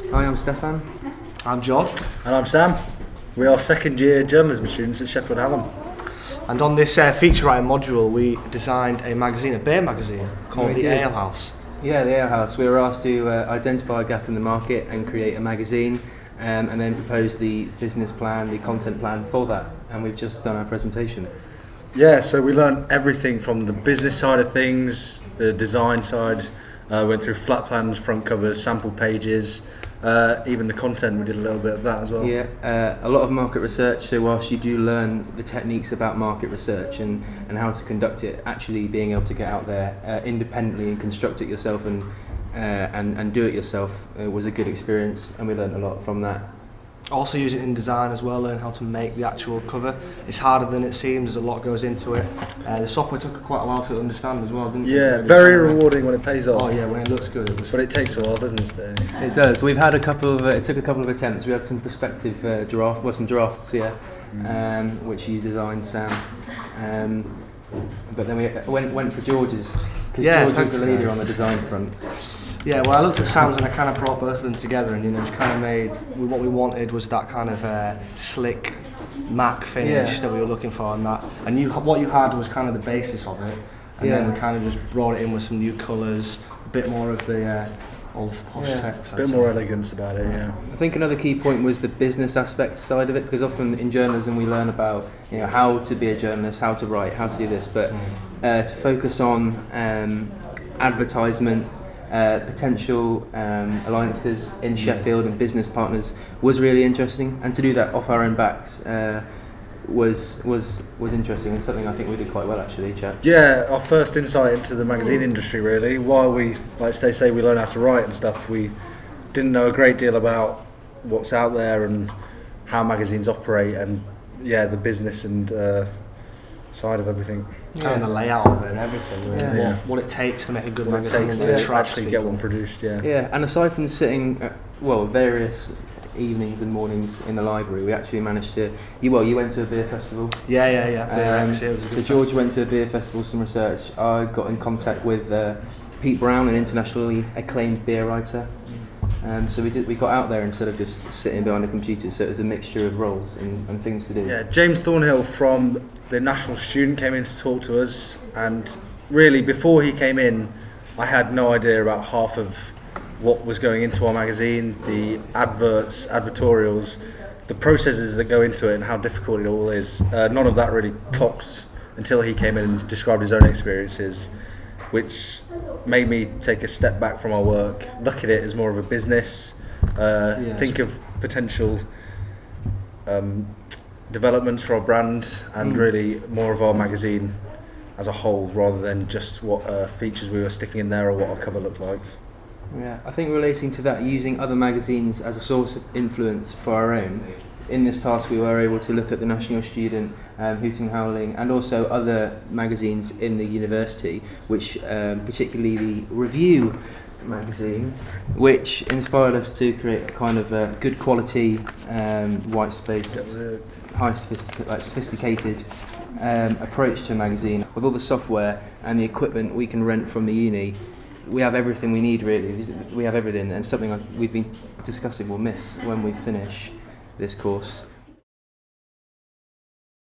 Hi, I'm Stephane. I'm George. And I'm Sam. We are second year journalism students at Sheffield Hallam. And on this feature writing module, we designed a magazine, a beer magazine, called The Ale House. Yeah, The Ale House. We were asked to identify a gap in the market and create a magazine, and then propose the business plan, the content plan for that. And we've just done our presentation. Yeah, so we learned everything from the business side of things, the design side, went through flat plans, front covers, sample pages, even the content, we did a little bit of that as well. Yeah, a lot of market research, so whilst you do learn the techniques about market research and how to conduct it, actually being able to get out there independently and construct it yourself and do it yourself was a good experience, and we learned a lot from that. Also use it in design as well, learn how to make the actual cover. It's harder than it seems, there's a lot goes into it. The software took quite a while to understand as well, didn't it? Yeah, very rewarding when it pays off. Oh yeah, when it looks good. But it takes a while, doesn't it, Steve? It does. We've had a couple of, it took a couple of attempts. We had some prospective some drafts here, which you designed, Sam. But then we went for George's, because George was the leader on the design front. Yeah, well, I looked at Sam's and I kind of brought both of them together, and just kind of made what we wanted was that kind of slick matte finish that we were looking for, and that. And what you had was kind of the basis of it, and then we kind of just brought it in with some new colours, a bit more of the old posh text. A bit more elegance about it, yeah. I think another key point was the business aspect side of it, because often in journalism we learn about how to be a journalist, how to write, how to do this, but to focus on advertisement. Potential alliances in Sheffield and business partners was really interesting, and to do that off our own backs was interesting, and something I think we did quite well actually, chaps. Yeah, our first insight into the magazine industry really. While we, like they say, we learn how to write and stuff, we didn't know a great deal about what's out there and how magazines operate, and the business and side of everything. Kind of the layout of it and everything, really. What it takes to make a good magazine and to actually get one produced, Yeah, and aside from sitting various evenings and mornings in the library, we actually managed to, you went to a beer festival. Yeah. So George went to a beer festival, some research. I got in contact with Pete Brown, an internationally acclaimed beer writer. So we got out there instead of just sitting behind a computer, so it was a mixture of roles and things to do. Yeah, James Thornhill from the National Student came in to talk to us, and really before he came in I had no idea about half of what was going into our magazine, the adverts, advertorials, the processes that go into it and how difficult it all is. None of that really clocked until he came in and described his own experiences, which made me take a step back from our work, look at it as more of a business, think of potential developments for our brand, and really more of our magazine as a whole, rather than just what features we were sticking in there or what our cover looked like. Yeah, I think relating to that, using other magazines as a source of influence for our own, in this task we were able to look at the National Student, Hooting and Howling, and also other magazines in the university, which particularly the Review magazine, which inspired us to create a kind of a good quality, white space, sophisticated approach to a magazine. With all the software and the equipment we can rent from the uni, we have everything we need really. We have everything, and something we've been discussing we'll miss when we finish this course.